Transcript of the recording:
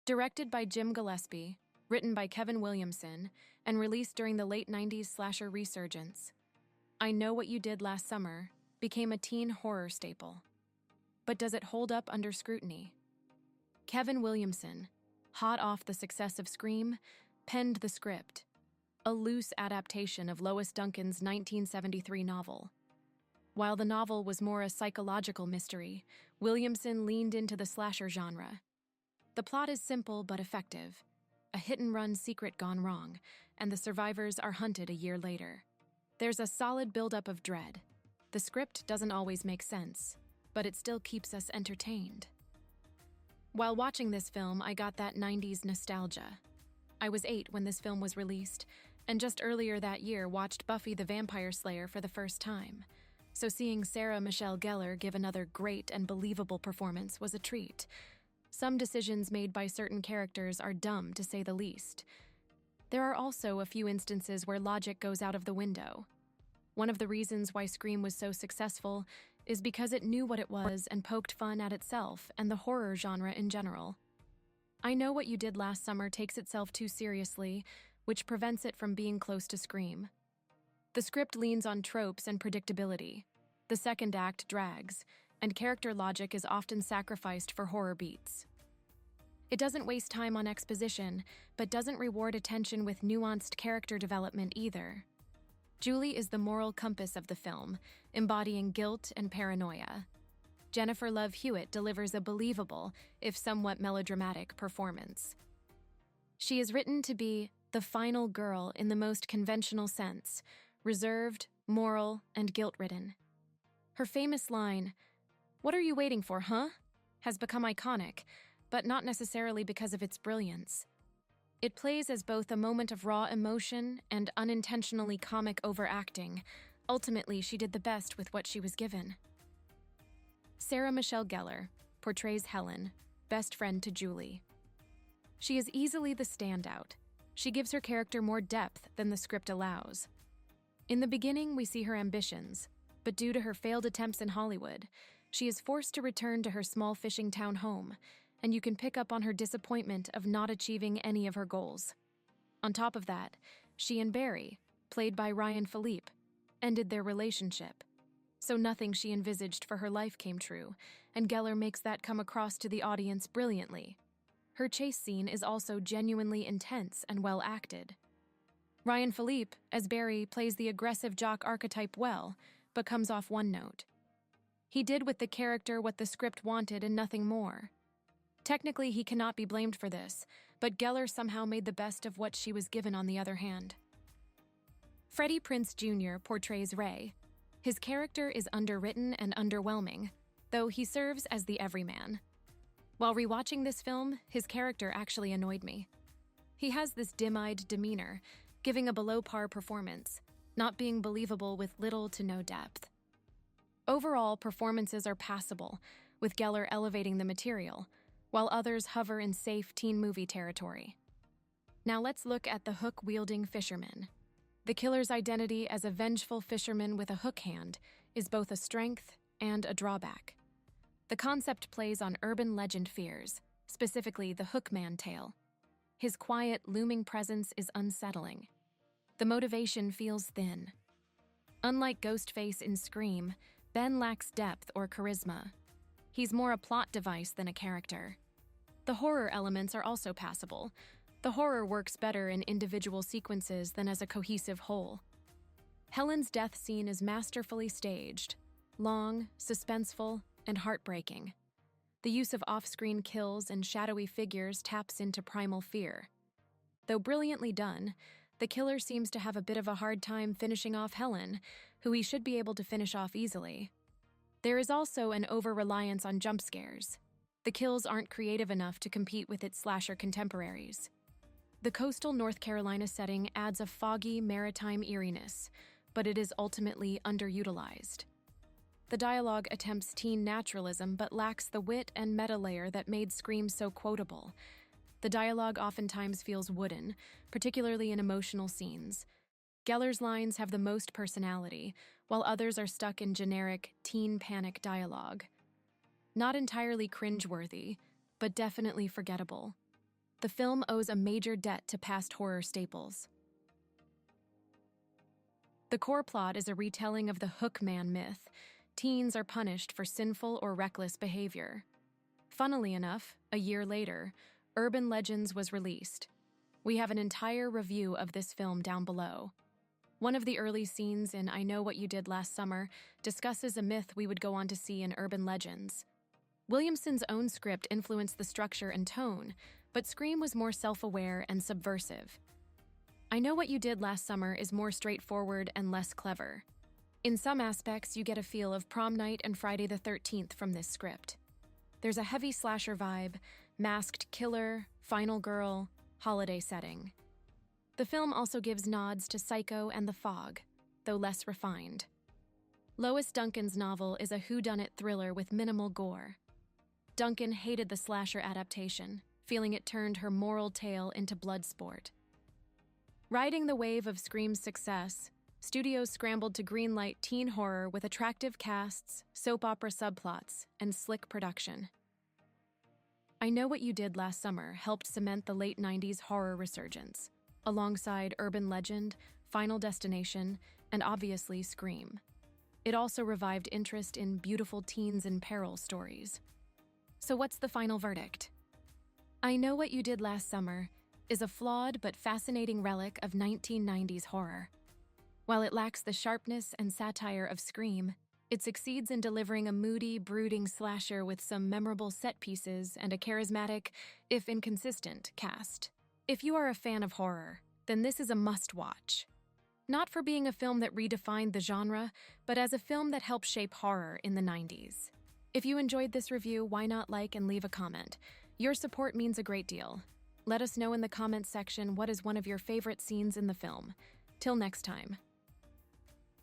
Directed by Jim Gillespie, written by Kevin Williamson, and released during the late 90s slasher resurgence, I Know What You Did Last Summer became a teen horror staple. But does it hold up under scrutiny? Kevin Williamson, hot off the success of Scream, penned the script, a loose adaptation of Lois Duncan's 1973 novel. While the novel was more a psychological mystery, Williamson leaned into the slasher genre. The plot is simple but effective. A hit-and-run secret gone wrong, and the survivors are hunted a year later. There's a solid buildup of dread. The script doesn't always make sense, but it still keeps us entertained. While watching this film, I got that 90s nostalgia. I was 8 when this film was released, and just earlier that year watched Buffy the Vampire Slayer for the first time. So seeing Sarah Michelle Gellar give another great and believable performance was a treat. Some decisions made by certain characters are dumb, to say the least. There are also a few instances where logic goes out of the window. One of the reasons why Scream was so successful is because it knew what it was and poked fun at itself and the horror genre in general. I Know What You Did Last Summer takes itself too seriously, which prevents it from being close to Scream. The script leans on tropes and predictability. The second act drags, and character logic is often sacrificed for horror beats. It doesn't waste time on exposition, but doesn't reward attention with nuanced character development either. Julie is the moral compass of the film, embodying guilt and paranoia. Jennifer Love Hewitt delivers a believable, if somewhat melodramatic, performance. She is written to be the final girl in the most conventional sense, reserved, moral, and guilt-ridden. Her famous line, "What are you waiting for, huh?" has become iconic, but not necessarily because of its brilliance. It plays as both a moment of raw emotion and unintentionally comic overacting. Ultimately, she did the best with what she was given. Sarah Michelle Gellar portrays Helen, best friend to Julie. She is easily the standout. She gives her character more depth than the script allows. In the beginning, we see her ambitions, but due to her failed attempts in Hollywood, she is forced to return to her small fishing town home, and you can pick up on her disappointment of not achieving any of her goals. On top of that, she and Barry, played by Phillippe, ended their relationship. So nothing she envisaged for her life came true, and Gellar makes that come across to the audience brilliantly. Her chase scene is also genuinely intense and well acted. Phillippe, as Barry, plays the aggressive jock archetype well, but comes off one note. He did with the character what the script wanted and nothing more. Technically, he cannot be blamed for this, but Gellar somehow made the best of what she was given on the other hand. Freddie Prinze Jr. portrays Ray. His character is underwritten and underwhelming, though he serves as the everyman. While rewatching this film, his character actually annoyed me. He has this dim-eyed demeanor, giving a below-par performance, not being believable with little to no depth. Overall, performances are passable, with Gellar elevating the material, while others hover in safe teen movie territory. Now let's look at the hook-wielding fisherman. The killer's identity as a vengeful fisherman with a hook hand is both a strength and a drawback. The concept plays on urban legend fears, specifically the hookman tale. His quiet, looming presence is unsettling. The motivation feels thin. Unlike Ghostface in Scream, Ben lacks depth or charisma. He's more a plot device than a character. The horror elements are also passable. The horror works better in individual sequences than as a cohesive whole. Helen's death scene is masterfully staged, long, suspenseful, and heartbreaking. The use of off-screen kills and shadowy figures taps into primal fear. Though brilliantly done, the killer seems to have a bit of a hard time finishing off Helen, who he should be able to finish off easily. There is also an over-reliance on jump scares. The kills aren't creative enough to compete with its slasher contemporaries. The coastal North Carolina setting adds a foggy, maritime eeriness, but it is ultimately underutilized. The dialogue attempts teen naturalism but lacks the wit and meta layer that made Scream so quotable. The dialogue oftentimes feels wooden, particularly in emotional scenes. Gellar's lines have the most personality, while others are stuck in generic teen panic dialogue. Not entirely cringeworthy, but definitely forgettable. the film owes a major debt to past horror staples. The core plot is a retelling of the Hook Man myth. Teens are punished for sinful or reckless behavior. Funnily enough, a year later, Urban Legends was released. We have an entire review of this film down below. One of the early scenes in I Know What You Did Last Summer discusses a myth we would go on to see in Urban Legends. Williamson's own script influenced the structure and tone, but Scream was more self-aware and subversive. I Know What You Did Last Summer is more straightforward and less clever. In some aspects, you get a feel of Prom Night and Friday the 13th from this script. There's a heavy slasher vibe, masked killer, final girl, holiday setting. The film also gives nods to Psycho and The Fog, though less refined. Lois Duncan's novel is a whodunit thriller with minimal gore. Duncan hated the slasher adaptation, feeling it turned her moral tale into blood sport. Riding the wave of Scream's success, studios scrambled to greenlight teen horror with attractive casts, soap opera subplots, and slick production. I Know What You Did Last Summer helped cement the late 90s horror resurgence, alongside Urban Legend, Final Destination, and obviously Scream. It also revived interest in beautiful teens in peril stories. So what's the final verdict? I Know What You Did Last Summer is a flawed but fascinating relic of 1990s horror. While it lacks the sharpness and satire of Scream, it succeeds in delivering a moody, brooding slasher with some memorable set pieces and a charismatic, if inconsistent, cast. If you are a fan of horror, then this is a must-watch. Not for being a film that redefined the genre, but as a film that helped shape horror in the 90s. If you enjoyed this review, why not like and leave a comment? Your support means a great deal. Let us know in the comments section what is one of your favorite scenes in the film. Till next time.